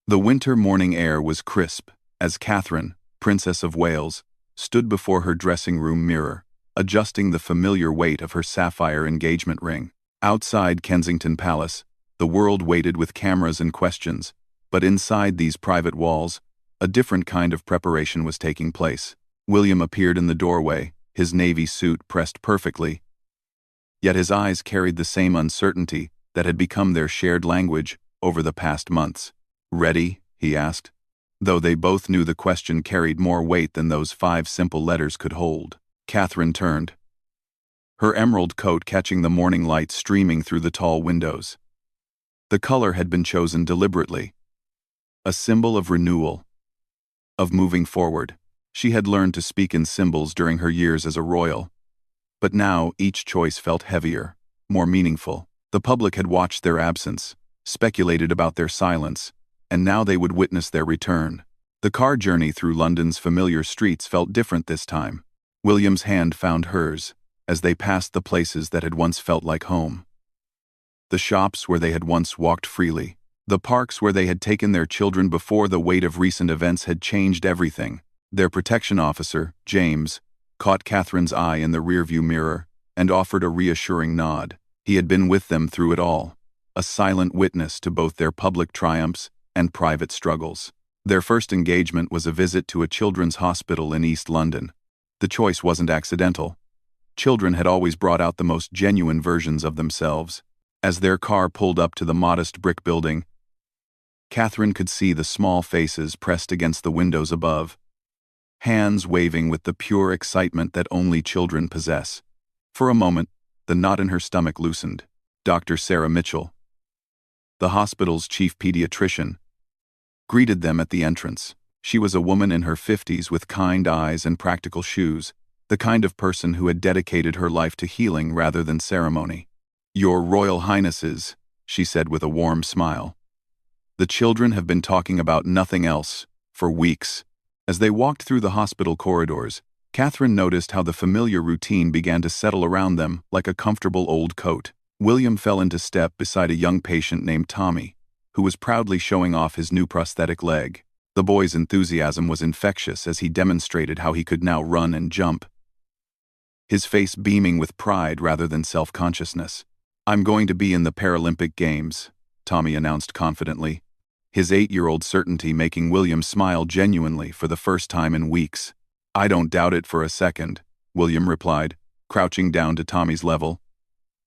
The winter morning air was crisp as Catherine, Princess of Wales, stood before her dressing room mirror, adjusting the familiar weight of her sapphire engagement ring. Outside Kensington Palace, the world waited with cameras and questions, but inside these private walls, a different kind of preparation was taking place. William appeared in the doorway, his navy suit pressed perfectly, yet his eyes carried the same uncertainty that had become their shared language over the past months. "Ready?" he asked, though they both knew the question carried more weight than those 5 simple letters could hold. Catherine turned, her emerald coat catching the morning light streaming through the tall windows. The color had been chosen deliberately, a symbol of renewal, of moving forward. She had learned to speak in symbols during her years as a royal, but now each choice felt heavier, more meaningful. The public had watched their absence, speculated about their silence, and now they would witness their return. The car journey through London's familiar streets felt different this time. William's hand found hers as they passed the places that had once felt like home. The shops where they had once walked freely, the parks where they had taken their children before the weight of recent events had changed everything. Their protection officer, James, caught Catherine's eye in the rearview mirror and offered a reassuring nod. He had been with them through it all, a silent witness to both their public triumphs and private struggles. Their first engagement was a visit to a children's hospital in East London. The choice wasn't accidental. Children had always brought out the most genuine versions of themselves. As their car pulled up to the modest brick building, Catherine could see the small faces pressed against the windows above, hands waving with the pure excitement that only children possess. For a moment, the knot in her stomach loosened. Dr. Sarah Mitchell, the hospital's chief pediatrician, greeted them at the entrance. She was a woman in her 50s with kind eyes and practical shoes, the kind of person who had dedicated her life to healing rather than ceremony. "Your Royal Highnesses," she said with a warm smile. "The children have been talking about nothing else for weeks." As they walked through the hospital corridors, Catherine noticed how the familiar routine began to settle around them like a comfortable old coat. William fell into step beside a young patient named Tommy, who was proudly showing off his new prosthetic leg. The boy's enthusiasm was infectious as he demonstrated how he could now run and jump, his face beaming with pride rather than self-consciousness. "I'm going to be in the Paralympic Games," Tommy announced confidently, his 8-year-old certainty making William smile genuinely for the first time in weeks. "I don't doubt it for a second," William replied, crouching down to Tommy's level.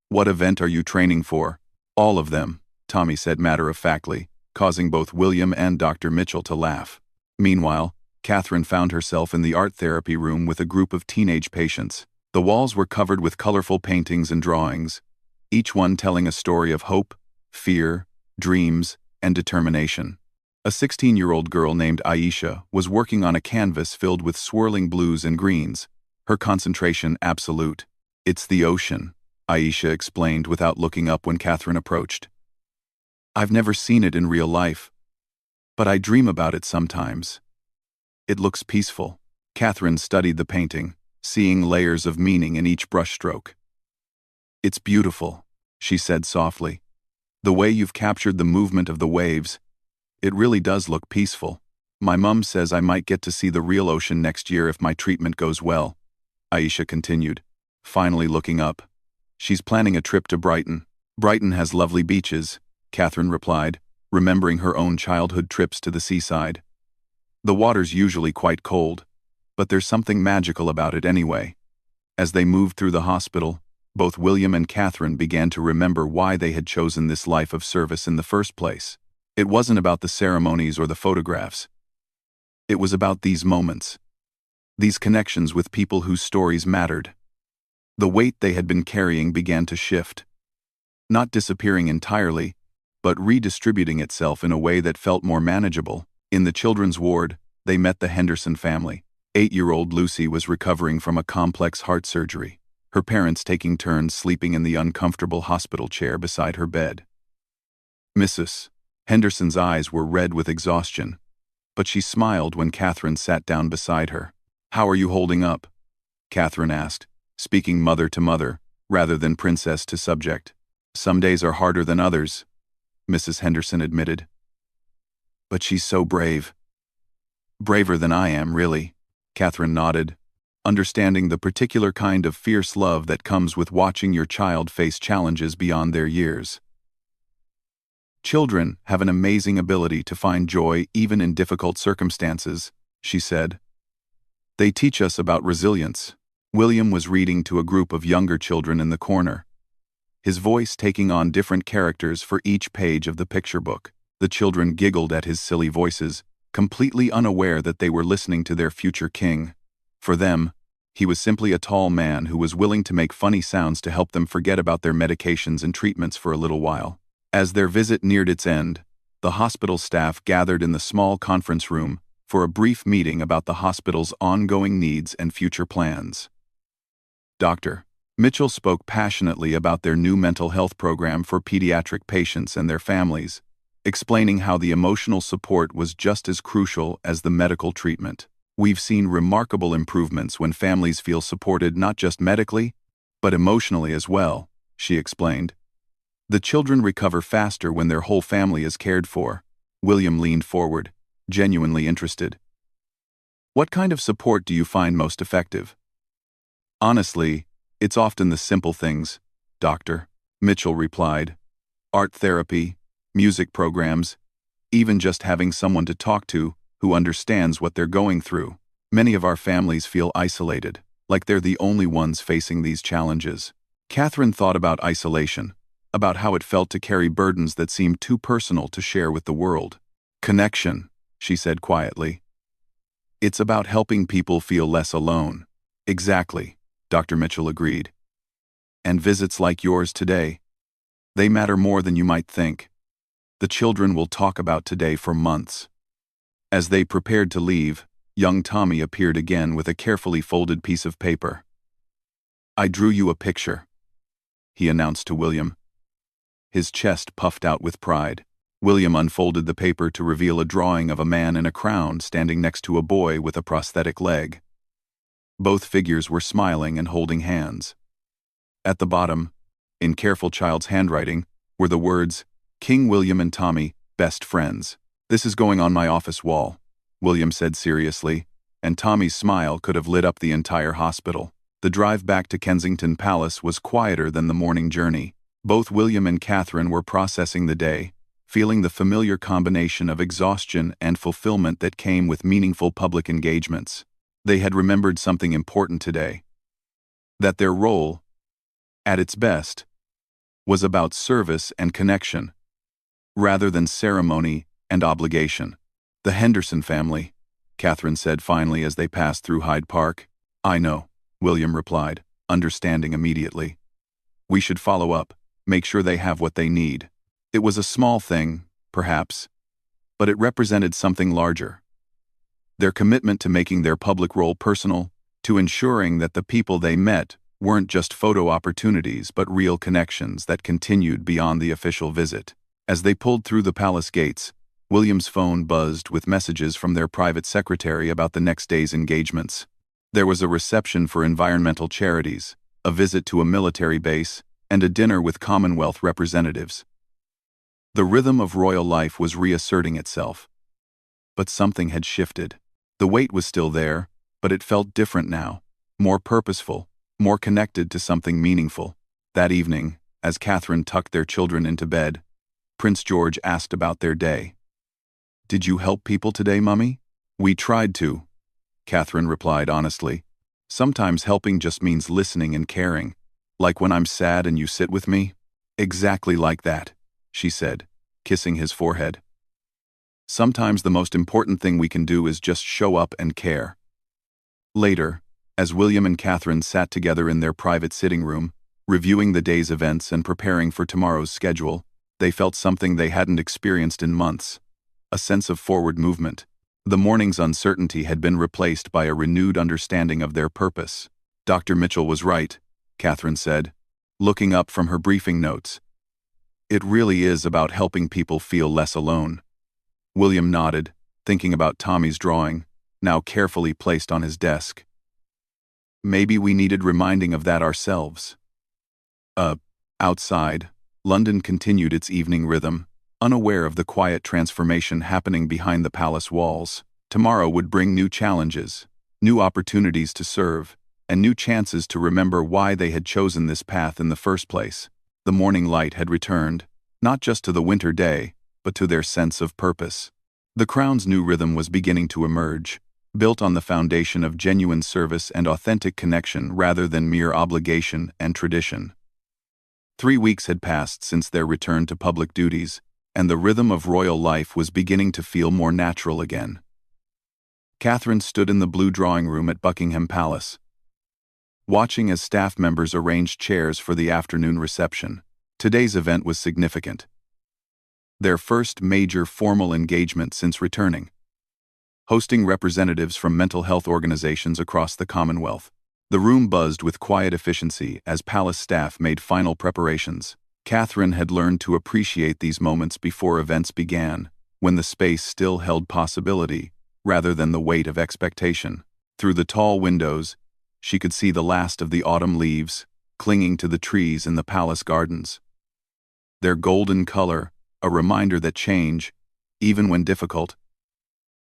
"What event are you training for?" "All of them," Tommy said matter-of-factly, causing both William and Dr. Mitchell to laugh. Meanwhile, Catherine found herself in the art therapy room with a group of teenage patients. The walls were covered with colorful paintings and drawings, each one telling a story of hope, fear, dreams, and determination. A 16-year-old girl named Aisha was working on a canvas filled with swirling blues and greens, her concentration absolute. "It's the ocean," Aisha explained without looking up when Catherine approached. "I've never seen it in real life, but I dream about it sometimes. It looks peaceful." Catherine studied the painting, seeing layers of meaning in each brushstroke. "It's beautiful," she said softly. "The way you've captured the movement of the waves, it really does look peaceful. My mum says I might get to see the real ocean next year if my treatment goes well," Aisha continued, finally looking up. "She's planning a trip to Brighton." "Brighton has lovely beaches," Catherine replied, remembering her own childhood trips to the seaside. "The water's usually quite cold, but there's something magical about it anyway." As they moved through the hospital, both William and Catherine began to remember why they had chosen this life of service in the first place. It wasn't about the ceremonies or the photographs. It was about these moments, these connections with people whose stories mattered. The weight they had been carrying began to shift, not disappearing entirely, but redistributing itself in a way that felt more manageable. In the children's ward, they met the Henderson family. 8-year-old Lucy was recovering from a complex heart surgery, her parents taking turns sleeping in the uncomfortable hospital chair beside her bed. Mrs. Henderson's eyes were red with exhaustion, but she smiled when Catherine sat down beside her. "How are you holding up?" Catherine asked, speaking mother to mother, rather than princess to subject. "Some days are harder than others," Mrs. Henderson admitted. But she's so brave. Braver than I am, really. Catherine nodded, understanding the particular kind of fierce love that comes with watching your child face challenges beyond their years. Children have an amazing ability to find joy even in difficult circumstances, she said. They teach us about resilience. William was reading to a group of younger children in the corner, his voice taking on different characters for each page of the picture book. The children giggled at his silly voices, completely unaware that they were listening to their future king. For them, he was simply a tall man who was willing to make funny sounds to help them forget about their medications and treatments for a little while. As their visit neared its end, the hospital staff gathered in the small conference room for a brief meeting about the hospital's ongoing needs and future plans. Dr. Mitchell spoke passionately about their new mental health program for pediatric patients and their families, explaining how the emotional support was just as crucial as the medical treatment. We've seen remarkable improvements when families feel supported not just medically, but emotionally as well, she explained. The children recover faster when their whole family is cared for. William leaned forward, genuinely interested. What kind of support do you find most effective? Honestly, it's often the simple things, Dr. Mitchell replied. Art therapy, music programs, even just having someone to talk to who understands what they're going through. Many of our families feel isolated, like they're the only ones facing these challenges. Catherine thought about isolation, about how it felt to carry burdens that seemed too personal to share with the world. Connection, she said quietly. It's about helping people feel less alone. Exactly, Dr. Mitchell agreed. And visits like yours today, they matter more than you might think. The children will talk about today for months. As they prepared to leave, young Tommy appeared again with a carefully folded piece of paper. I drew you a picture, he announced to William. His chest puffed out with pride. William unfolded the paper to reveal a drawing of a man in a crown standing next to a boy with a prosthetic leg. Both figures were smiling and holding hands. At the bottom, in careful child's handwriting, were the words, King William and Tommy, best friends. This is going on my office wall, William said seriously, and Tommy's smile could have lit up the entire hospital. The drive back to Kensington Palace was quieter than the morning journey. Both William and Catherine were processing the day, feeling the familiar combination of exhaustion and fulfillment that came with meaningful public engagements. They had remembered something important today. That their role, at its best, was about service and connection, rather than ceremony and obligation. The Henderson family, Catherine said finally as they passed through Hyde Park. I know, William replied, understanding immediately. We should follow up, make sure they have what they need. It was a small thing, perhaps, but it represented something larger. Their commitment to making their public role personal, to ensuring that the people they met weren't just photo opportunities but real connections that continued beyond the official visit. As they pulled through the palace gates, William's phone buzzed with messages from their private secretary about the next day's engagements. There was a reception for environmental charities, a visit to a military base, and a dinner with Commonwealth representatives. The rhythm of royal life was reasserting itself. But something had shifted. The weight was still there, but it felt different now, more purposeful, more connected to something meaningful. That evening, as Catherine tucked their children into bed, Prince George asked about their day. Did you help people today, Mummy? We tried to, Catherine replied honestly. Sometimes helping just means listening and caring. Like when I'm sad and you sit with me? Exactly like that, she said, kissing his forehead. Sometimes the most important thing we can do is just show up and care. Later, as William and Catherine sat together in their private sitting room, reviewing the day's events and preparing for tomorrow's schedule, they felt something they hadn't experienced in months. A sense of forward movement. The morning's uncertainty had been replaced by a renewed understanding of their purpose. Dr. Mitchell was right, Catherine said, looking up from her briefing notes. It really is about helping people feel less alone. William nodded, thinking about Tommy's drawing, now carefully placed on his desk. Maybe we needed reminding of that ourselves. Outside, London continued its evening rhythm, unaware of the quiet transformation happening behind the palace walls. Tomorrow would bring new challenges, new opportunities to serve, and new chances to remember why they had chosen this path in the first place. The morning light had returned, not just to the winter day, but to their sense of purpose. The crown's new rhythm was beginning to emerge, built on the foundation of genuine service and authentic connection rather than mere obligation and tradition. 3 weeks had passed since their return to public duties, and the rhythm of royal life was beginning to feel more natural again. Catherine stood in the blue drawing room at Buckingham Palace, watching as staff members arranged chairs for the afternoon reception. Today's event was significant. Their first major formal engagement since returning, hosting representatives from mental health organizations across the Commonwealth. The room buzzed with quiet efficiency as palace staff made final preparations. Catherine had learned to appreciate these moments before events began, when the space still held possibility, rather than the weight of expectation. Through the tall windows, she could see the last of the autumn leaves, clinging to the trees in the palace gardens. Their golden color, a reminder that change, even when difficult,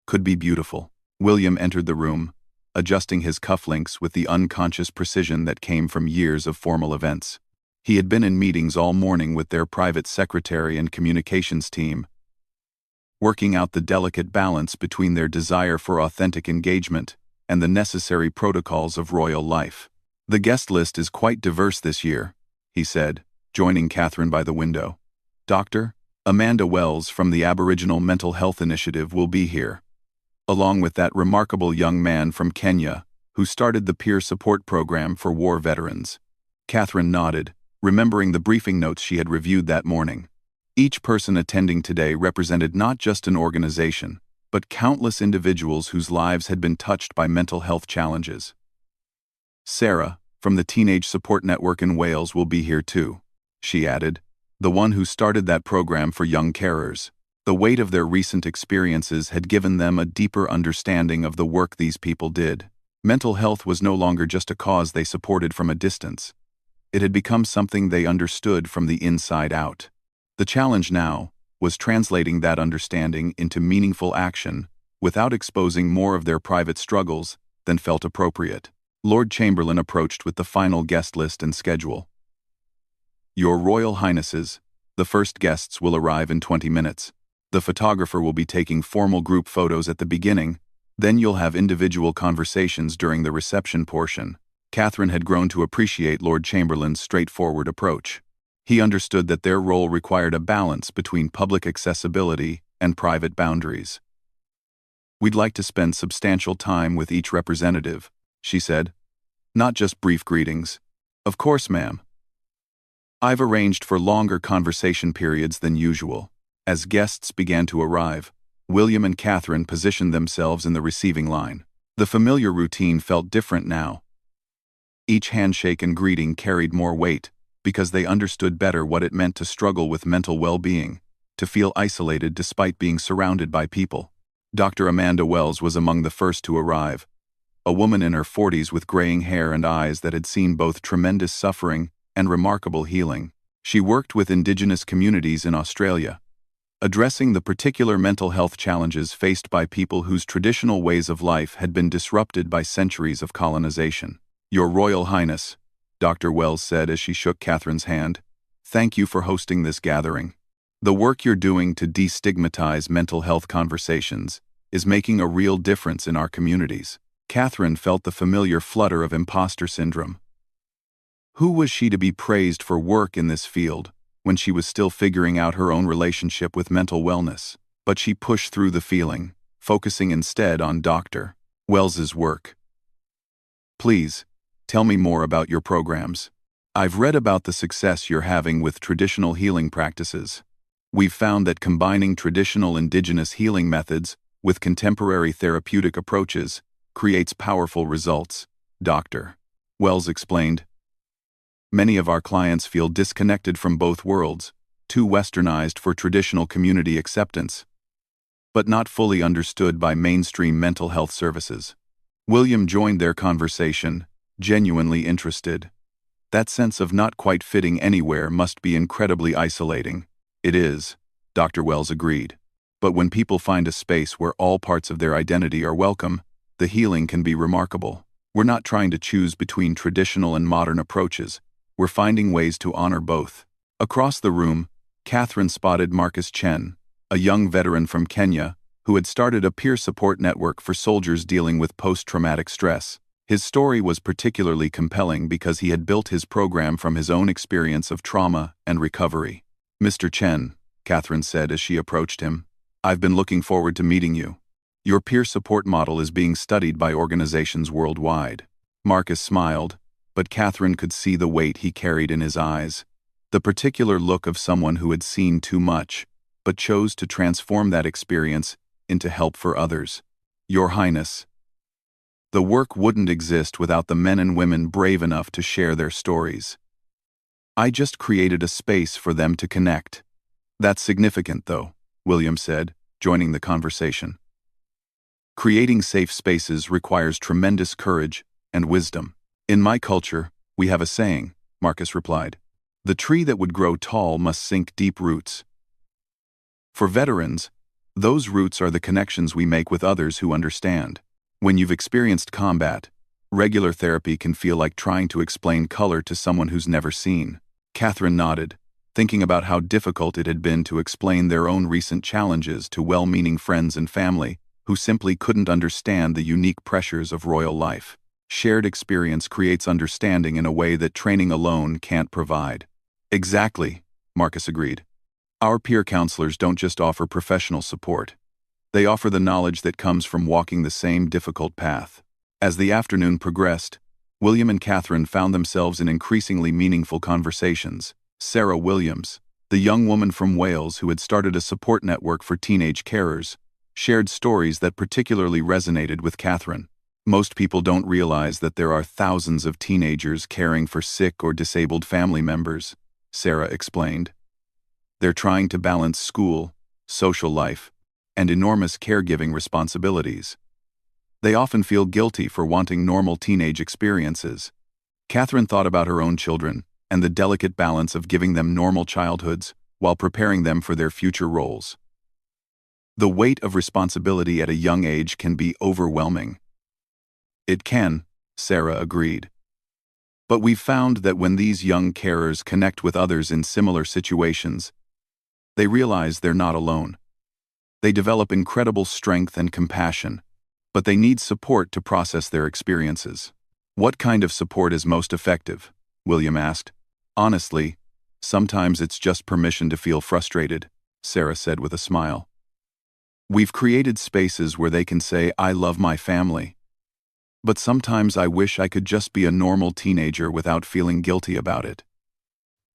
could be beautiful. William entered the room, adjusting his cufflinks with the unconscious precision that came from years of formal events. He had been in meetings all morning with their private secretary and communications team, working out the delicate balance between their desire for authentic engagement and the necessary protocols of royal life. "The guest list is quite diverse this year," he said, joining Catherine by the window. "Dr. Amanda Wells from the Aboriginal Mental Health Initiative will be here, along with that remarkable young man from Kenya who started the peer support program for war veterans." Catherine nodded, remembering the briefing notes she had reviewed that morning. Each person attending today represented not just an organization, but countless individuals whose lives had been touched by mental health challenges. "Sarah, from the Teenage Support Network in Wales, will be here too," she added, "the one who started that program for young carers." The weight of their recent experiences had given them a deeper understanding of the work these people did. Mental health was no longer just a cause they supported from a distance. It had become something they understood from the inside out. The challenge now was translating that understanding into meaningful action without exposing more of their private struggles than felt appropriate. Lord Chamberlain approached with the final guest list and schedule. "Your Royal Highnesses, the first guests will arrive in 20 minutes. The photographer will be taking formal group photos at the beginning, then you'll have individual conversations during the reception portion." Catherine had grown to appreciate Lord Chamberlain's straightforward approach. He understood that their role required a balance between public accessibility and private boundaries. "We'd like to spend substantial time with each representative," she said. "Not just brief greetings." "Of course, ma'am." "I've arranged for longer conversation periods than usual." As guests began to arrive, William and Catherine positioned themselves in the receiving line. The familiar routine felt different now. Each handshake and greeting carried more weight, because they understood better what it meant to struggle with mental well-being, to feel isolated despite being surrounded by people. Dr. Amanda Wells was among the first to arrive, a woman in her 40s with graying hair and eyes that had seen both tremendous suffering and remarkable healing. She worked with Indigenous communities in Australia, addressing the particular mental health challenges faced by people whose traditional ways of life had been disrupted by centuries of colonization. "Your Royal Highness," Dr. Wells said as she shook Catherine's hand, "thank you for hosting this gathering. The work you're doing to destigmatize mental health conversations is making a real difference in our communities." Catherine felt the familiar flutter of imposter syndrome. Who was she to be praised for work in this field when she was still figuring out her own relationship with mental wellness? But she pushed through the feeling, focusing instead on Dr. Wells's work. "Please, tell me more about your programs. I've read about the success you're having with traditional healing practices. We've found that combining traditional Indigenous healing methods with contemporary therapeutic approaches creates powerful results," Dr. Wells explained. "Many of our clients feel disconnected from both worlds, too westernized for traditional community acceptance, but not fully understood by mainstream mental health services." William joined their conversation, genuinely interested. "That sense of not quite fitting anywhere must be incredibly isolating." "It is," Dr. Wells agreed. But when people find a space where all parts of their identity are welcome, the healing can be remarkable. We're not trying to choose between traditional and modern approaches. We're finding ways to honor both. Across the room, Catherine spotted Marcus Chen, a young veteran from Kenya, who had started a peer support network for soldiers dealing with post-traumatic stress. His story was particularly compelling because he had built his program from his own experience of trauma and recovery. "Mr. Chen," Catherine said as she approached him, "I've been looking forward to meeting you. Your peer support model is being studied by organizations worldwide." Marcus smiled, but Catherine could see the weight he carried in his eyes, the particular look of someone who had seen too much, but chose to transform that experience into help for others. "Your Highness, the work wouldn't exist without the men and women brave enough to share their stories. I just created a space for them to connect." "That's significant, though," William said, joining the conversation. "Creating safe spaces requires tremendous courage and wisdom. In my culture, we have a saying," Marcus replied. "The tree that would grow tall must sink deep roots." For veterans, those roots are the connections we make with others who understand. When you've experienced combat, regular therapy can feel like trying to explain color to someone who's never seen. Catherine nodded, thinking about how difficult it had been to explain their own recent challenges to well-meaning friends and family who simply couldn't understand the unique pressures of royal life. Shared experience creates understanding in a way that training alone can't provide. "Exactly," Marcus agreed. "Our peer counselors don't just offer professional support. They offer the knowledge that comes from walking the same difficult path." As the afternoon progressed, William and Catherine found themselves in increasingly meaningful conversations. Sarah Williams, the young woman from Wales who had started a support network for teenage carers, shared stories that particularly resonated with Catherine. "Most people don't realize that there are thousands of teenagers caring for sick or disabled family members," Sarah explained. "They're trying to balance school, social life, and enormous caregiving responsibilities. They often feel guilty for wanting normal teenage experiences." Catherine thought about her own children and the delicate balance of giving them normal childhoods while preparing them for their future roles. The weight of responsibility at a young age can be overwhelming. "It can," Sarah agreed. "But we've found that when these young carers connect with others in similar situations, they realize they're not alone. They develop incredible strength and compassion, but they need support to process their experiences." "What kind of support is most effective?" William asked. "Honestly, sometimes it's just permission to feel frustrated," Sarah said with a smile. "We've created spaces where they can say, 'I love my family,' but sometimes I wish I could just be a normal teenager without feeling guilty about it."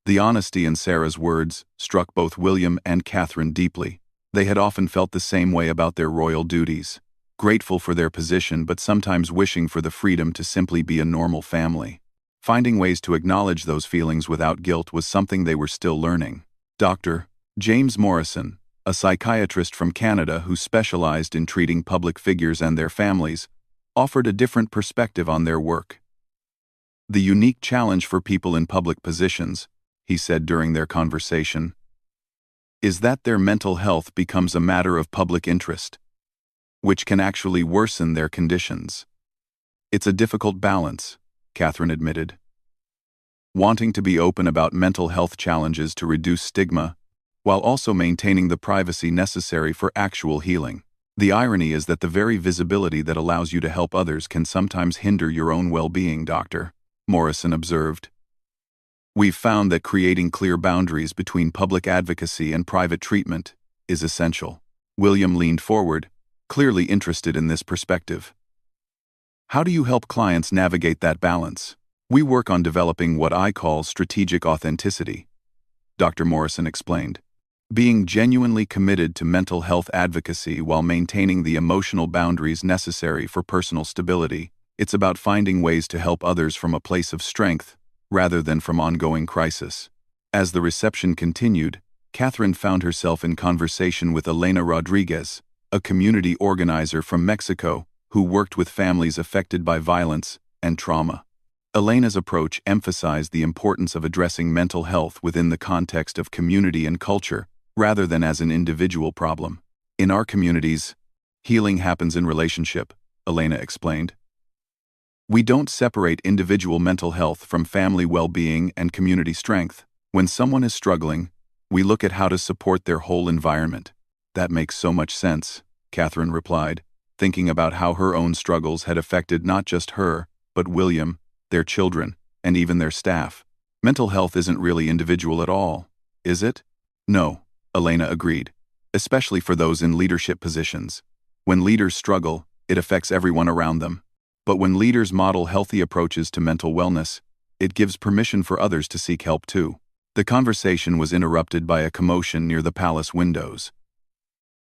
The honesty in Sarah's words struck both William and Catherine deeply. They had often felt the same way about their royal duties, grateful for their position but sometimes wishing for the freedom to simply be a normal family. Finding ways to acknowledge those feelings without guilt was something they were still learning. Dr. James Morrison, a psychiatrist from Canada who specialized in treating public figures and their families, offered a different perspective on their work. "The unique challenge for people in public positions," he said during their conversation, "is that their mental health becomes a matter of public interest, which can actually worsen their conditions." "It's a difficult balance," Catherine admitted. "Wanting to be open about mental health challenges to reduce stigma, while also maintaining the privacy necessary for actual healing. The irony is that the very visibility that allows you to help others can sometimes hinder your own well-being, Dr. Morrison observed. "We've found that creating clear boundaries between public advocacy and private treatment is essential." William leaned forward, clearly interested in this perspective. "How do you help clients navigate that balance?" "We work on developing what I call strategic authenticity," Dr. Morrison explained. "Being genuinely committed to mental health advocacy while maintaining the emotional boundaries necessary for personal stability. It's about finding ways to help others from a place of strength, rather than from ongoing crisis." As the reception continued, Catherine found herself in conversation with Elena Rodriguez, a community organizer from Mexico who worked with families affected by violence and trauma. Elena's approach emphasized the importance of addressing mental health within the context of community and culture, rather than as an individual problem. In our communities, healing happens in relationship, Elena explained. We don't separate individual mental health from family well-being and community strength. When someone is struggling, we look at how to support their whole environment. That makes so much sense, Catherine replied, thinking about how her own struggles had affected not just her, but William, their children, and even their staff. Mental health isn't really individual at all, is it? No, Elena agreed, especially for those in leadership positions. When leaders struggle, it affects everyone around them. But when leaders model healthy approaches to mental wellness, it gives permission for others to seek help too. The conversation was interrupted by a commotion near the palace windows.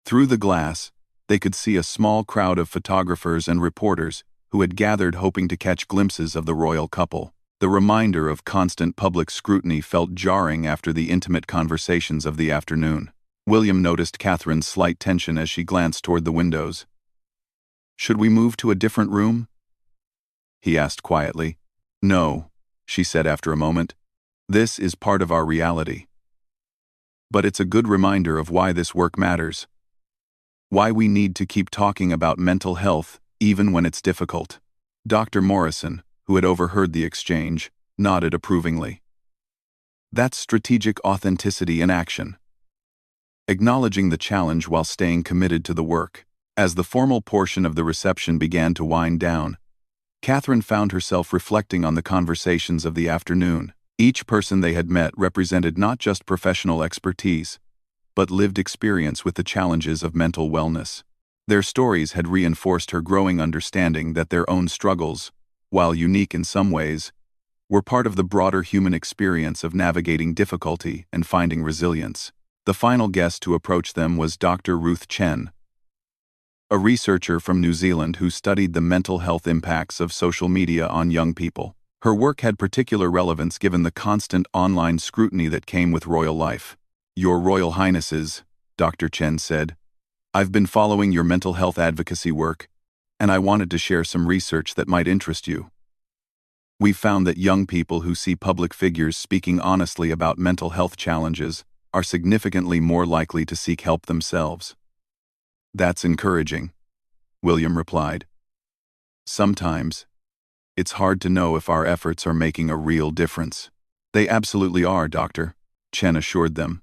Through the glass, they could see a small crowd of photographers and reporters who had gathered hoping to catch glimpses of the royal couple. The reminder of constant public scrutiny felt jarring after the intimate conversations of the afternoon. William noticed Catherine's slight tension as she glanced toward the windows. "Should we move to a different room?" he asked quietly. "No," she said after a moment. "This is part of our reality. But it's a good reminder of why this work matters. Why we need to keep talking about mental health even when it's difficult." Dr. Morrison, who had overheard the exchange, nodded approvingly. That's strategic authenticity in action. Acknowledging the challenge while staying committed to the work. As the formal portion of the reception began to wind down, Catherine found herself reflecting on the conversations of the afternoon. Each person they had met represented not just professional expertise, but lived experience with the challenges of mental wellness. Their stories had reinforced her growing understanding that their own struggles, while unique in some ways, were part of the broader human experience of navigating difficulty and finding resilience. The final guest to approach them was Dr. Ruth Chen, a researcher from New Zealand who studied the mental health impacts of social media on young people. Her work had particular relevance given the constant online scrutiny that came with royal life. "Your Royal Highnesses," Dr. Chen said, "I've been following your mental health advocacy work, and I wanted to share some research that might interest you. We've found that young people who see public figures speaking honestly about mental health challenges are significantly more likely to seek help themselves." "That's encouraging," William replied. "Sometimes, it's hard to know if our efforts are making a real difference." "They absolutely are, Doctor," Chen assured them.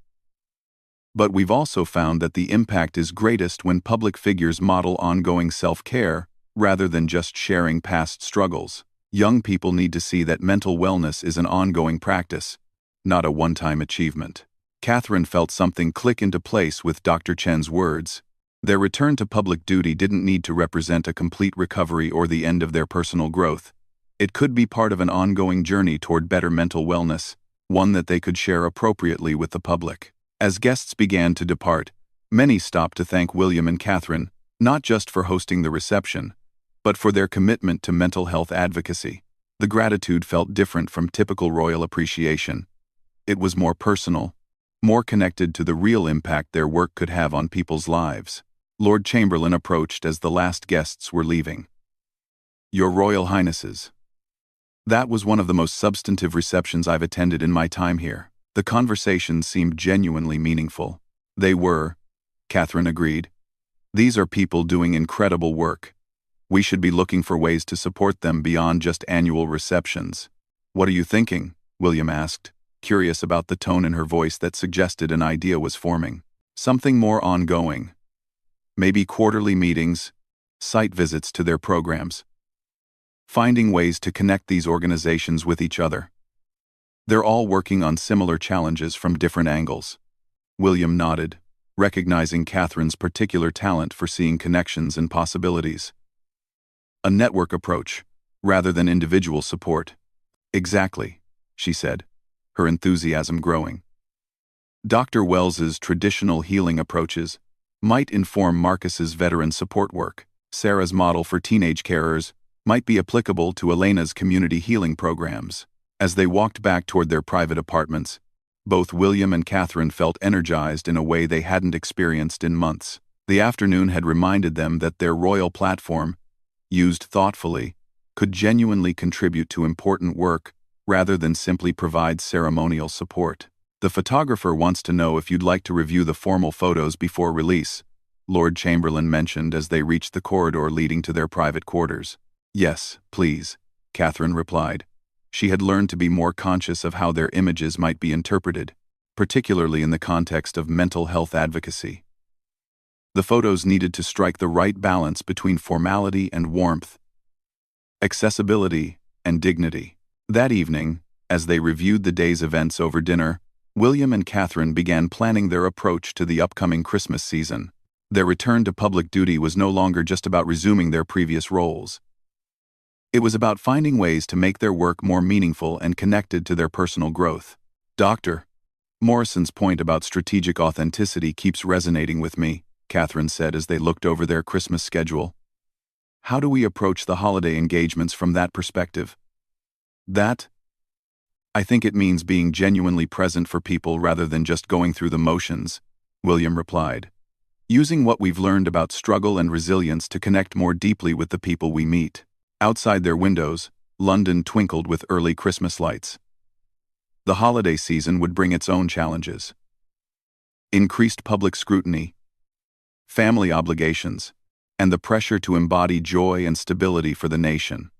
"But we've also found that the impact is greatest when public figures model ongoing self-care rather than just sharing past struggles. Young people need to see that mental wellness is an ongoing practice, not a one-time achievement." Catherine felt something click into place with Dr. Chen's words. Their return to public duty didn't need to represent a complete recovery or the end of their personal growth. It could be part of an ongoing journey toward better mental wellness, one that they could share appropriately with the public. As guests began to depart, many stopped to thank William and Catherine, not just for hosting the reception, but for their commitment to mental health advocacy. The gratitude felt different from typical royal appreciation. It was more personal, more connected to the real impact their work could have on people's lives. Lord Chamberlain approached as the last guests were leaving. "Your Royal Highnesses. That was one of the most substantive receptions I've attended in my time here." The conversations seemed genuinely meaningful. "They were," Catherine agreed. "These are people doing incredible work. We should be looking for ways to support them beyond just annual receptions." "What are you thinking?" William asked, curious about the tone in her voice that suggested an idea was forming. "Something more ongoing. Maybe quarterly meetings, site visits to their programs. Finding ways to connect these organizations with each other. They're all working on similar challenges from different angles." William nodded, recognizing Catherine's particular talent for seeing connections and possibilities. "A network approach, rather than individual support." "Exactly," she said, her enthusiasm growing. Dr. Wells's traditional healing approaches might inform Marcus's veteran support work. Sarah's model for teenage carers might be applicable to Elena's community healing programs. As they walked back toward their private apartments, both William and Catherine felt energized in a way they hadn't experienced in months. The afternoon had reminded them that their royal platform, used thoughtfully, could genuinely contribute to important work rather than simply provide ceremonial support. The photographer wants to know if you'd like to review the formal photos before release, Lord Chamberlain mentioned as they reached the corridor leading to their private quarters. Yes, please, Catherine replied. She had learned to be more conscious of how their images might be interpreted, particularly in the context of mental health advocacy. The photos needed to strike the right balance between formality and warmth, accessibility and dignity. That evening, as they reviewed the day's events over dinner, William and Catherine began planning their approach to the upcoming Christmas season. Their return to public duty was no longer just about resuming their previous roles. It was about finding ways to make their work more meaningful and connected to their personal growth. Dr. Morrison's point about strategic authenticity keeps resonating with me, Catherine said as they looked over their Christmas schedule. How do we approach the holiday engagements from that perspective? I think it means being genuinely present for people rather than just going through the motions, William replied. Using what we've learned about struggle and resilience to connect more deeply with the people we meet. Outside their windows, London twinkled with early Christmas lights. The holiday season would bring its own challenges. Increased public scrutiny, family obligations, and the pressure to embody joy and stability for the nation.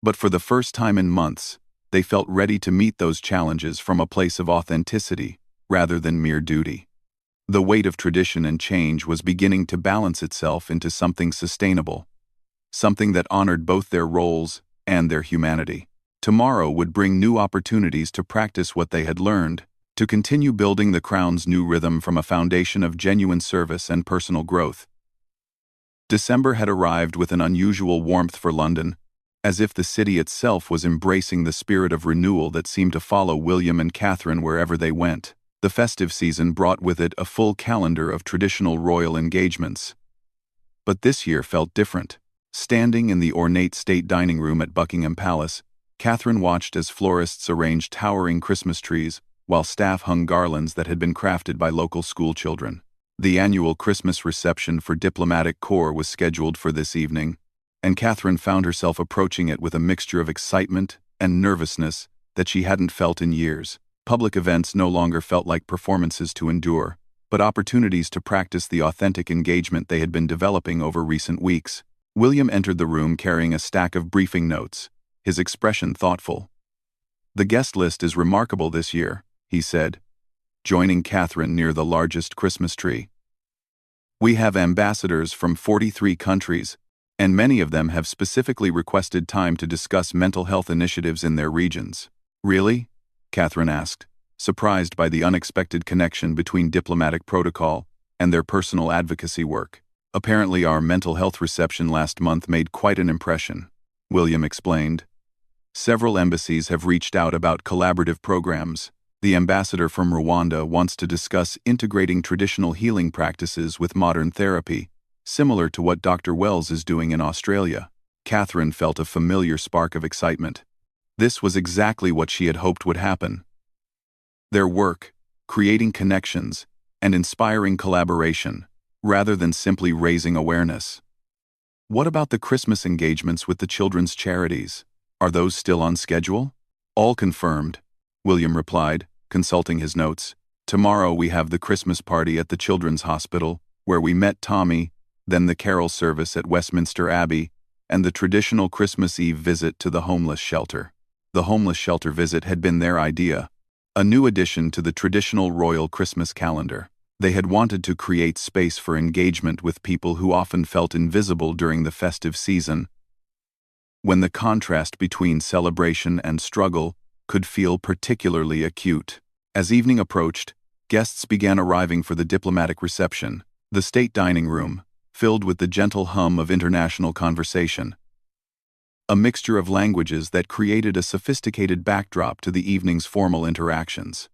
But for the first time in months, they felt ready to meet those challenges from a place of authenticity rather than mere duty. The weight of tradition and change was beginning to balance itself into something sustainable, something that honored both their roles and their humanity. Tomorrow would bring new opportunities to practice what they had learned, to continue building the Crown's new rhythm from a foundation of genuine service and personal growth. December had arrived with an unusual warmth for London, as if the city itself was embracing the spirit of renewal that seemed to follow William and Catherine wherever they went. The festive season brought with it a full calendar of traditional royal engagements. But this year felt different. Standing in the ornate state dining room at Buckingham Palace, Catherine watched as florists arranged towering Christmas trees, while staff hung garlands that had been crafted by local schoolchildren. The annual Christmas reception for Diplomatic Corps was scheduled for this evening, and Catherine found herself approaching it with a mixture of excitement and nervousness that she hadn't felt in years. Public events no longer felt like performances to endure, but opportunities to practice the authentic engagement they had been developing over recent weeks. William entered the room carrying a stack of briefing notes, his expression thoughtful. "The guest list is remarkable this year," he said, joining Catherine near the largest Christmas tree. "We have ambassadors from 43 countries, and many of them have specifically requested time to discuss mental health initiatives in their regions." "Really?" Catherine asked, surprised by the unexpected connection between diplomatic protocol and their personal advocacy work. "Apparently our mental health reception last month made quite an impression," William explained. "Several embassies have reached out about collaborative programs. The ambassador from Rwanda wants to discuss integrating traditional healing practices with modern therapy, similar to what Dr. Wells is doing in Australia." Catherine felt a familiar spark of excitement. This was exactly what she had hoped would happen. Their work, creating connections and inspiring collaboration, rather than simply raising awareness. "What about the Christmas engagements with the children's charities? Are those still on schedule?" "All confirmed," William replied, consulting his notes. "Tomorrow we have the Christmas party at the Children's Hospital, where we met Tommy, then the carol service at Westminster Abbey, and the traditional Christmas Eve visit to the homeless shelter." The homeless shelter visit had been their idea, a new addition to the traditional royal Christmas calendar. They had wanted to create space for engagement with people who often felt invisible during the festive season, when the contrast between celebration and struggle could feel particularly acute. As evening approached, guests began arriving for the diplomatic reception, the state dining room, filled with the gentle hum of international conversation. A mixture of languages that created a sophisticated backdrop to the evening's formal interactions.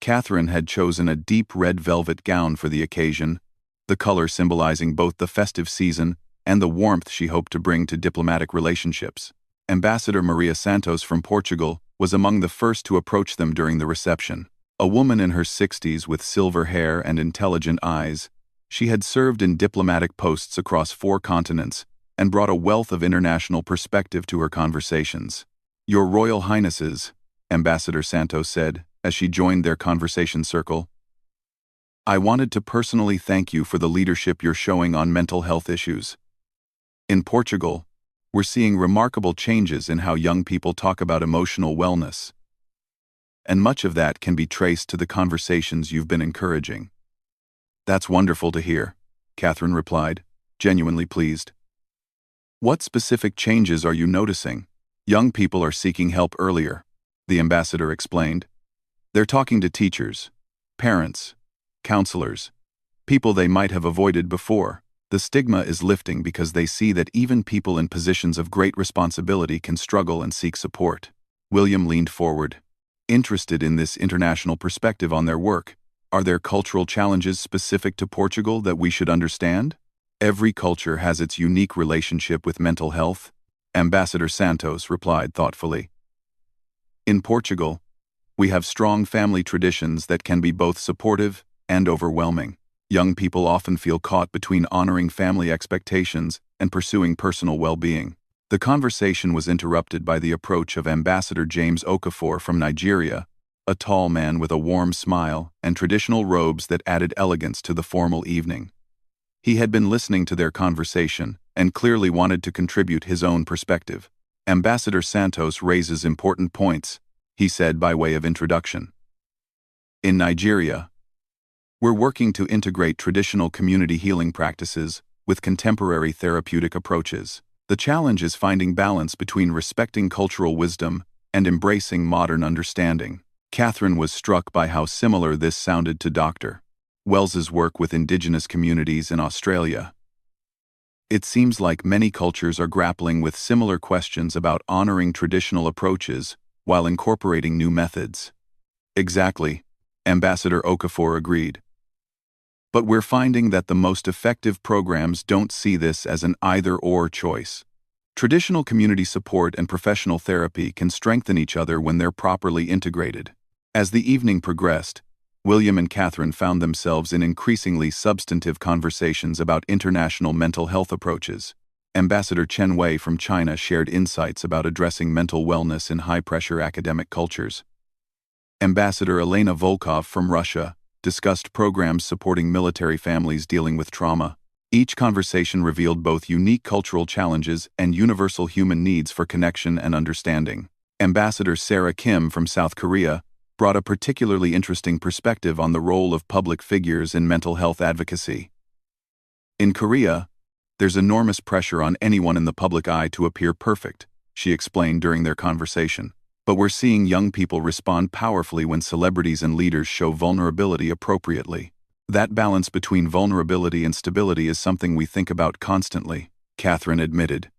Catherine had chosen a deep red velvet gown for the occasion, the color symbolizing both the festive season and the warmth she hoped to bring to diplomatic relationships. Ambassador Maria Santos from Portugal was among the first to approach them during the reception. A woman in her 60s with silver hair and intelligent eyes, she had served in diplomatic posts across 4 continents and brought a wealth of international perspective to her conversations. "Your Royal Highnesses," Ambassador Santos said, as she joined their conversation circle. "I wanted to personally thank you for the leadership you're showing on mental health issues. In Portugal, we're seeing remarkable changes in how young people talk about emotional wellness, and much of that can be traced to the conversations you've been encouraging." "That's wonderful to hear," Catherine replied, genuinely pleased. "What specific changes are you noticing?" "Young people are seeking help earlier," the ambassador explained. "They're talking to teachers, parents, counselors, people they might have avoided before. The stigma is lifting because they see that even people in positions of great responsibility can struggle and seek support." William leaned forward, interested in this international perspective on their work. "Are there cultural challenges specific to Portugal that we should understand?" "Every culture has its unique relationship with mental health," Ambassador Santos replied thoughtfully. "In Portugal, we have strong family traditions that can be both supportive and overwhelming. Young people often feel caught between honoring family expectations and pursuing personal well-being." The conversation was interrupted by the approach of Ambassador James Okafor from Nigeria, a tall man with a warm smile and traditional robes that added elegance to the formal evening. He had been listening to their conversation and clearly wanted to contribute his own perspective. "Ambassador Santos raises important points," he said by way of introduction. "In Nigeria, we're working to integrate traditional community healing practices with contemporary therapeutic approaches. The challenge is finding balance between respecting cultural wisdom and embracing modern understanding." Catherine was struck by how similar this sounded to Dr. Wells's work with indigenous communities in Australia. "It seems like many cultures are grappling with similar questions about honoring traditional approaches while incorporating new methods." "Exactly," Ambassador Okafor agreed. "But we're finding that the most effective programs don't see this as an either-or choice. Traditional community support and professional therapy can strengthen each other when they're properly integrated." As the evening progressed, William and Catherine found themselves in increasingly substantive conversations about international mental health approaches. Ambassador Chen Wei from China shared insights about addressing mental wellness in high-pressure academic cultures. Ambassador Elena Volkov from Russia discussed programs supporting military families dealing with trauma. Each conversation revealed both unique cultural challenges and universal human needs for connection and understanding. Ambassador Sarah Kim from South Korea brought a particularly interesting perspective on the role of public figures in mental health advocacy. "In Korea, there's enormous pressure on anyone in the public eye to appear perfect," she explained during their conversation. "But we're seeing young people respond powerfully when celebrities and leaders show vulnerability appropriately. That balance between vulnerability and stability is something we think about constantly," Catherine admitted.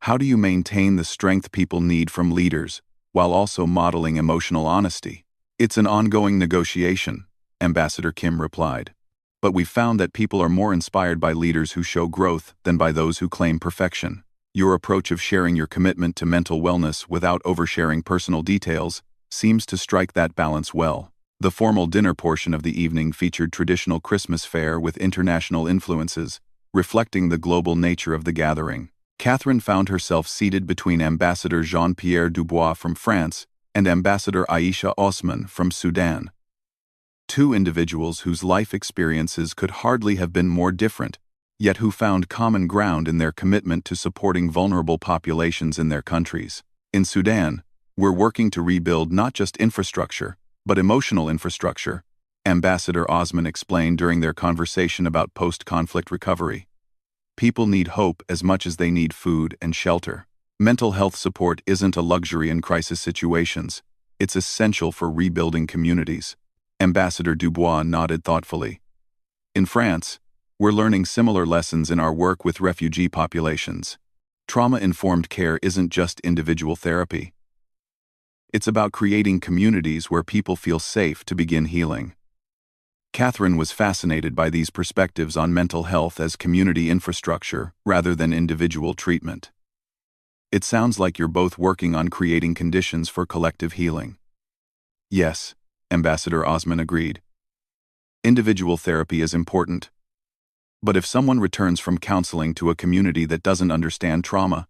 "How do you maintain the strength people need from leaders while also modeling emotional honesty?" "It's an ongoing negotiation," Ambassador Kim replied. "But we've found that people are more inspired by leaders who show growth than by those who claim perfection. Your approach of sharing your commitment to mental wellness without oversharing personal details seems to strike that balance well." The formal dinner portion of the evening featured traditional Christmas fare with international influences, reflecting the global nature of the gathering. Catherine found herself seated between Ambassador Jean-Pierre Dubois from France and Ambassador Aisha Osman from Sudan. Two individuals whose life experiences could hardly have been more different, yet who found common ground in their commitment to supporting vulnerable populations in their countries. "In Sudan, we're working to rebuild not just infrastructure, but emotional infrastructure," Ambassador Osman explained during their conversation about post-conflict recovery. "People need hope as much as they need food and shelter. Mental health support isn't a luxury in crisis situations. It's essential for rebuilding communities." Ambassador Dubois nodded thoughtfully. "In France, we're learning similar lessons in our work with refugee populations. Trauma-informed care isn't just individual therapy. It's about creating communities where people feel safe to begin healing." Catherine was fascinated by these perspectives on mental health as community infrastructure rather than individual treatment. "It sounds like you're both working on creating conditions for collective healing." "Yes," Ambassador Osman agreed. "Individual therapy is important. But if someone returns from counseling to a community that doesn't understand trauma,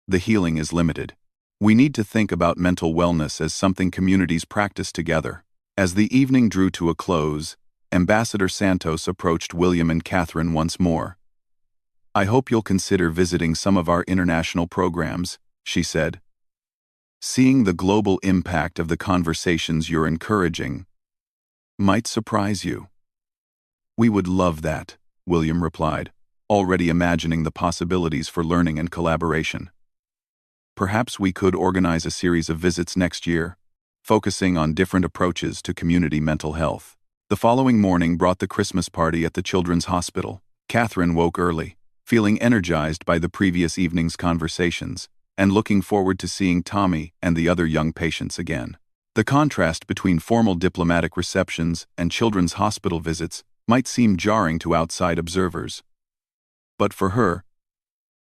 the healing is limited." We need to think about mental wellness as something communities practice together. As the evening drew to a close, Ambassador Santos approached William and Catherine once more. "I hope you'll consider visiting some of our international programs," she said. "Seeing the global impact of the conversations you're encouraging might surprise you." "We would love that," William replied, already imagining the possibilities for learning and collaboration. "Perhaps we could organize a series of visits next year, focusing on different approaches to community mental health." The following morning brought the Christmas party at the Children's Hospital. Catherine woke early, feeling energized by the previous evening's conversations, and looking forward to seeing Tommy and the other young patients again. The contrast between formal diplomatic receptions and children's hospital visits might seem jarring to outside observers. But for her,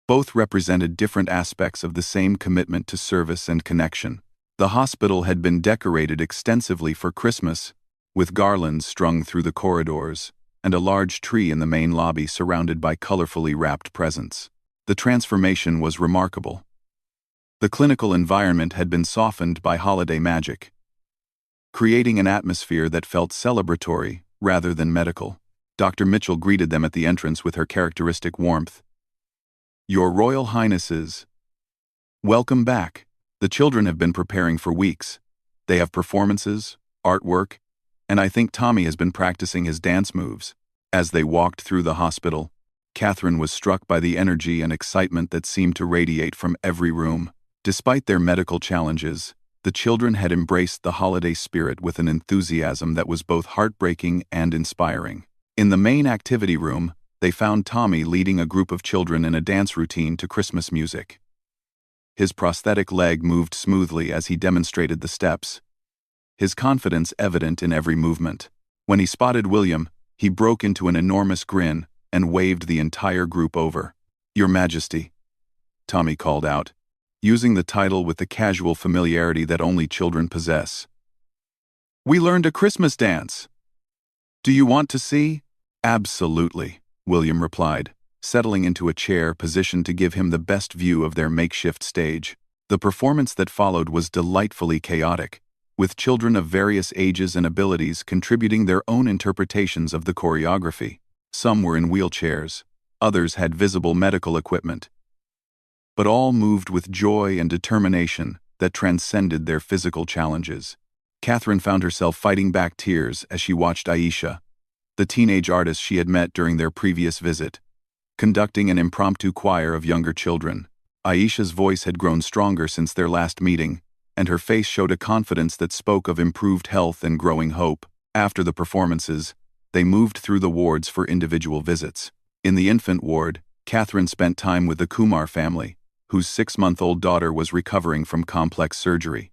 both represented different aspects of the same commitment to service and connection. The hospital had been decorated extensively for Christmas, with garlands strung through the corridors, and a large tree in the main lobby surrounded by colorfully wrapped presents. The transformation was remarkable. The clinical environment had been softened by holiday magic, creating an atmosphere that felt celebratory rather than medical. Dr. Mitchell greeted them at the entrance with her characteristic warmth. "Your Royal Highnesses, welcome back. The children have been preparing for weeks. They have performances, artwork, and I think Tommy has been practicing his dance moves." As they walked through the hospital, Catherine was struck by the energy and excitement that seemed to radiate from every room. Despite their medical challenges, the children had embraced the holiday spirit with an enthusiasm that was both heartbreaking and inspiring. In the main activity room, they found Tommy leading a group of children in a dance routine to Christmas music. His prosthetic leg moved smoothly as he demonstrated the steps, his confidence evident in every movement. When he spotted William, he broke into an enormous grin and waved the entire group over. "Your Majesty," Tommy called out, using the title with the casual familiarity that only children possess. "We learned a Christmas dance. Do you want to see?" "Absolutely," William replied, settling into a chair positioned to give him the best view of their makeshift stage. The performance that followed was delightfully chaotic, with children of various ages and abilities contributing their own interpretations of the choreography. Some were in wheelchairs, others had visible medical equipment, but all moved with joy and determination that transcended their physical challenges. Catherine found herself fighting back tears as she watched Aisha, the teenage artist she had met during their previous visit, conducting an impromptu choir of younger children. Aisha's voice had grown stronger since their last meeting, and her face showed a confidence that spoke of improved health and growing hope. After the performances, they moved through the wards for individual visits. In the infant ward, Catherine spent time with the Kumar family, whose 6-month-old daughter was recovering from complex surgery.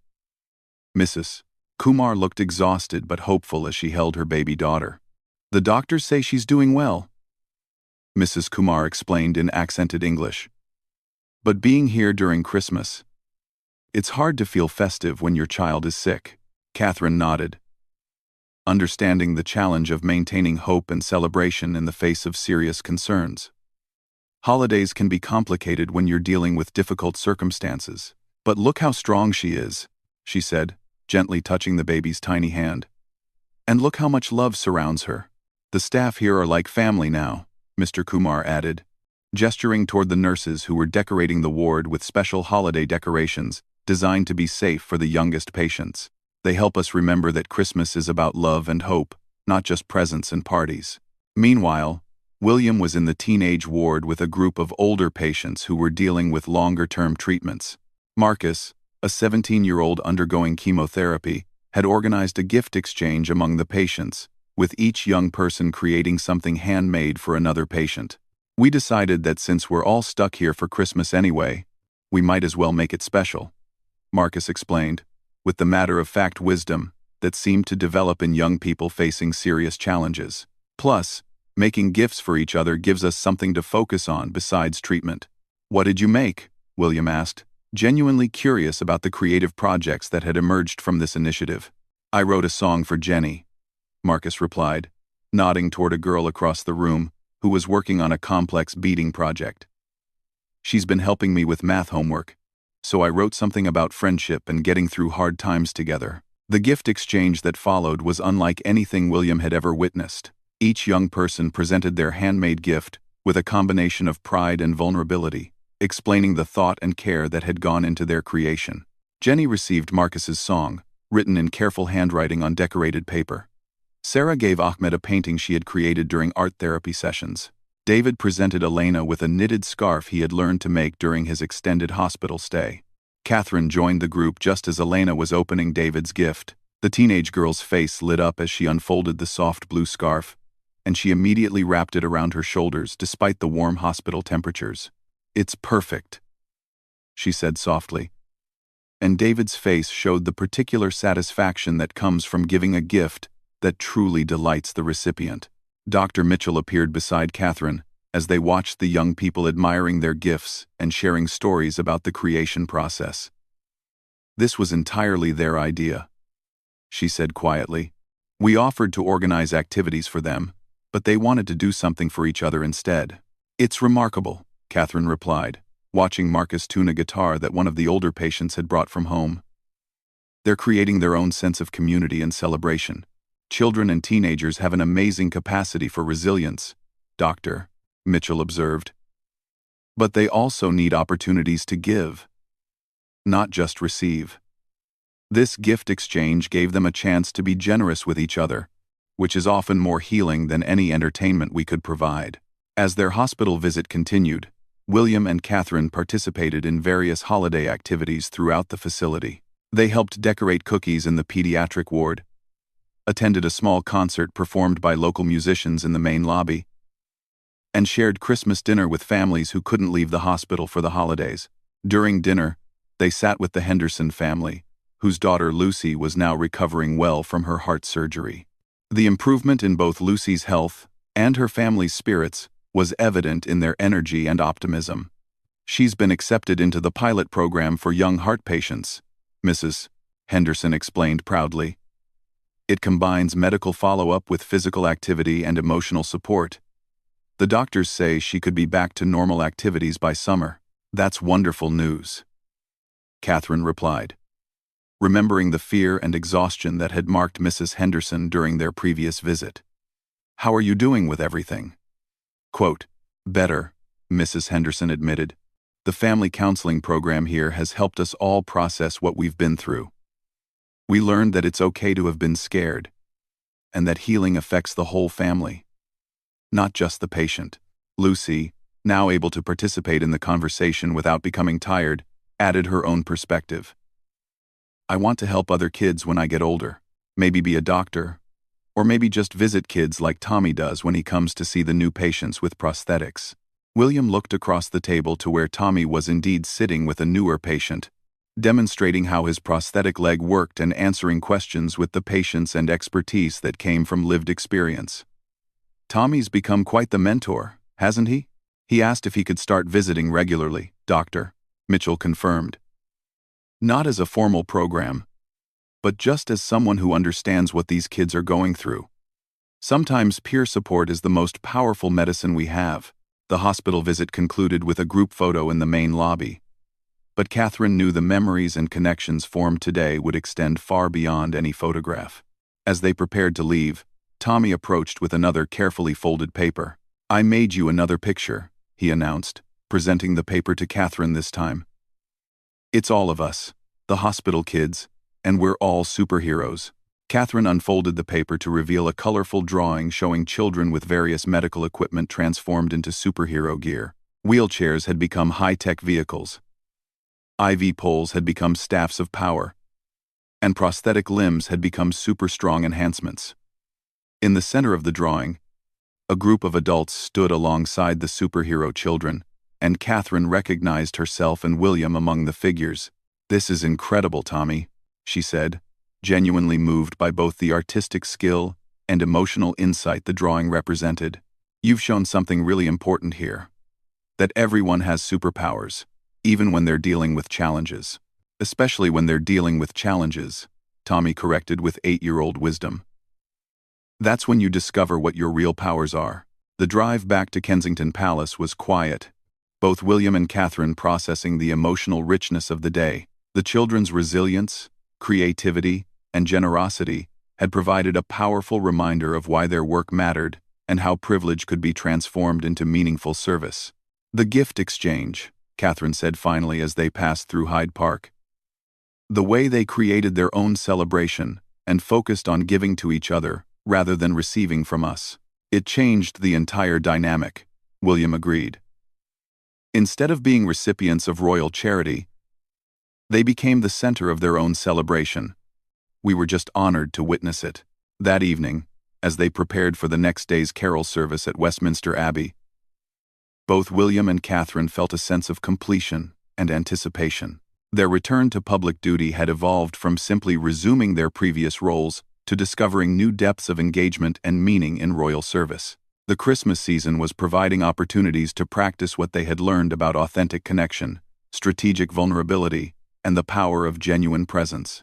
Mrs. Kumar looked exhausted but hopeful as she held her baby daughter. "The doctors say she's doing well," Mrs. Kumar explained in accented English. "But being here during Christmas, it's hard to feel festive when your child is sick." Catherine nodded, understanding the challenge of maintaining hope and celebration in the face of serious concerns. "Holidays can be complicated when you're dealing with difficult circumstances. But look how strong she is," she said, gently touching the baby's tiny hand. "And look how much love surrounds her. The staff here are like family now," Mr. Kumar added, gesturing toward the nurses who were decorating the ward with special holiday decorations designed to be safe for the youngest patients. "They help us remember that Christmas is about love and hope, not just presents and parties." Meanwhile, William was in the teenage ward with a group of older patients who were dealing with longer-term treatments. Marcus, a 17-year-old undergoing chemotherapy, had organized a gift exchange among the patients, with each young person creating something handmade for another patient. "We decided that since we're all stuck here for Christmas anyway, we might as well make it special," Marcus explained, with the matter-of-fact wisdom that seemed to develop in young people facing serious challenges. "Plus, making gifts for each other gives us something to focus on besides treatment." "What did you make?" William asked, genuinely curious about the creative projects that had emerged from this initiative. "I wrote a song for Jenny," Marcus replied, nodding toward a girl across the room who was working on a complex beading project. "She's been helping me with math homework." so I wrote something about friendship and getting through hard times together. The gift exchange that followed was unlike anything William had ever witnessed. Each young person presented their handmade gift with a combination of pride and vulnerability, explaining the thought and care that had gone into their creation. Jenny received Marcus's song, written in careful handwriting on decorated paper. Sarah gave Ahmed a painting she had created during art therapy sessions. David presented Elena with a knitted scarf he had learned to make during his extended hospital stay. Catherine joined the group just as Elena was opening David's gift. The teenage girl's face lit up as she unfolded the soft blue scarf, and she immediately wrapped it around her shoulders despite the warm hospital temperatures. "It's perfect," she said softly. And David's face showed the particular satisfaction that comes from giving a gift that truly delights the recipient. Dr. Mitchell appeared beside Catherine as they watched the young people admiring their gifts and sharing stories about the creation process. "This was entirely their idea," she said quietly. "We offered to organize activities for them, but they wanted to do something for each other instead." "It's remarkable," Catherine replied, watching Marcus tune a guitar that one of the older patients had brought from home. "They're creating their own sense of community and celebration. Children and teenagers have an amazing capacity for resilience," Dr. Mitchell observed. "But they also need opportunities to give, not just receive." This gift exchange gave them a chance to be generous with each other, which is often more healing than any entertainment we could provide. As their hospital visit continued, William and Catherine participated in various holiday activities throughout the facility. They helped decorate cookies in the pediatric ward, attended a small concert performed by local musicians in the main lobby, and shared Christmas dinner with families who couldn't leave the hospital for the holidays. During dinner, they sat with the Henderson family, whose daughter Lucy was now recovering well from her heart surgery. The improvement in both Lucy's health and her family's spirits was evident in their energy and optimism. "She's been accepted into the pilot program for young heart patients," Mrs. Henderson explained proudly. "It combines medical follow-up with physical activity and emotional support. The doctors say she could be back to normal activities by summer." "That's wonderful news," Catherine replied, remembering the fear and exhaustion that had marked Mrs. Henderson during their previous visit. "How are you doing with everything?" Quote, "Better," Mrs. Henderson admitted. "The family counseling program here has helped us all process what we've been through. We learned that it's okay to have been scared, and that healing affects the whole family, not just the patient." Lucy, now able to participate in the conversation without becoming tired, added her own perspective. "I want to help other kids when I get older, maybe be a doctor, or maybe just visit kids like Tommy does when he comes to see the new patients with prosthetics." William looked across the table to where Tommy was indeed sitting with a newer patient, demonstrating how his prosthetic leg worked and answering questions with the patience and expertise that came from lived experience. "Tommy's become quite the mentor, hasn't he?" He asked if he could start visiting regularly. Dr. Mitchell confirmed. "Not as a formal program, but just as someone who understands what these kids are going through. Sometimes peer support is the most powerful medicine we have." The hospital visit concluded with a group photo in the main lobby, but Catherine knew the memories and connections formed today would extend far beyond any photograph. As they prepared to leave, Tommy approached with another carefully folded paper. "I made you another picture," he announced, presenting the paper to Catherine this time. "It's all of us, the hospital kids, and we're all superheroes." Catherine unfolded the paper to reveal a colorful drawing showing children with various medical equipment transformed into superhero gear. Wheelchairs had become high-tech vehicles. IV poles had become staffs of power, and prosthetic limbs had become super-strong enhancements. In the center of the drawing, a group of adults stood alongside the superhero children, and Catherine recognized herself and William among the figures. "This is incredible, Tommy," she said, genuinely moved by both the artistic skill and emotional insight the drawing represented. "You've shown something really important here. That everyone has superpowers, even when they're dealing with challenges. Especially when they're dealing with challenges," Tommy corrected with 8-year-old wisdom. "That's when you discover what your real powers are." The drive back to Kensington Palace was quiet, both William and Catherine processing the emotional richness of the day. The children's resilience, creativity, and generosity had provided a powerful reminder of why their work mattered and how privilege could be transformed into meaningful service. The gift exchange, Catherine said finally as they passed through Hyde Park. The way they created their own celebration and focused on giving to each other rather than receiving from us. It changed the entire dynamic, William agreed. Instead of being recipients of royal charity, they became the center of their own celebration. We were just honored to witness it. That evening, as they prepared for the next day's carol service at Westminster Abbey, both William and Catherine felt a sense of completion and anticipation. Their return to public duty had evolved from simply resuming their previous roles to discovering new depths of engagement and meaning in royal service. The Christmas season was providing opportunities to practice what they had learned about authentic connection, strategic vulnerability, and the power of genuine presence.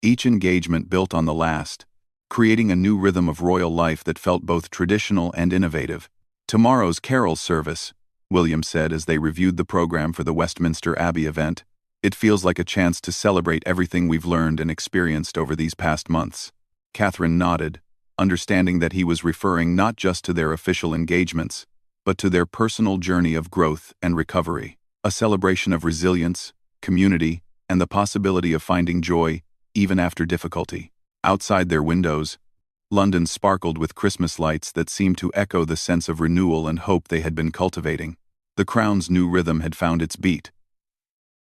Each engagement built on the last, creating a new rhythm of royal life that felt both traditional and innovative. Tomorrow's carol service, William said as they reviewed the program for the Westminster Abbey event, it feels like a chance to celebrate everything we've learned and experienced over these past months. Catherine nodded, understanding that he was referring not just to their official engagements, but to their personal journey of growth and recovery, a celebration of resilience, community, and the possibility of finding joy even after difficulty. Outside their windows, London sparkled with Christmas lights that seemed to echo the sense of renewal and hope they had been cultivating. The Crown's new rhythm had found its beat,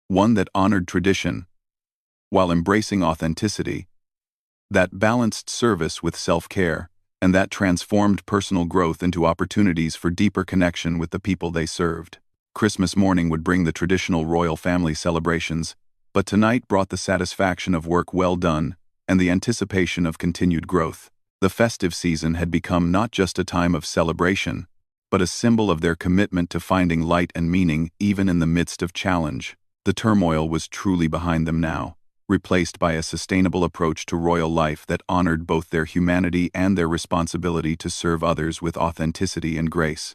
one that honored tradition while embracing authenticity, that balanced service with self-care, and that transformed personal growth into opportunities for deeper connection with the people they served. Christmas morning would bring the traditional royal family celebrations, but tonight brought the satisfaction of work well done and the anticipation of continued growth. The festive season had become not just a time of celebration, but a symbol of their commitment to finding light and meaning even in the midst of challenge. The turmoil was truly behind them now, replaced by a sustainable approach to royal life that honored both their humanity and their responsibility to serve others with authenticity and grace.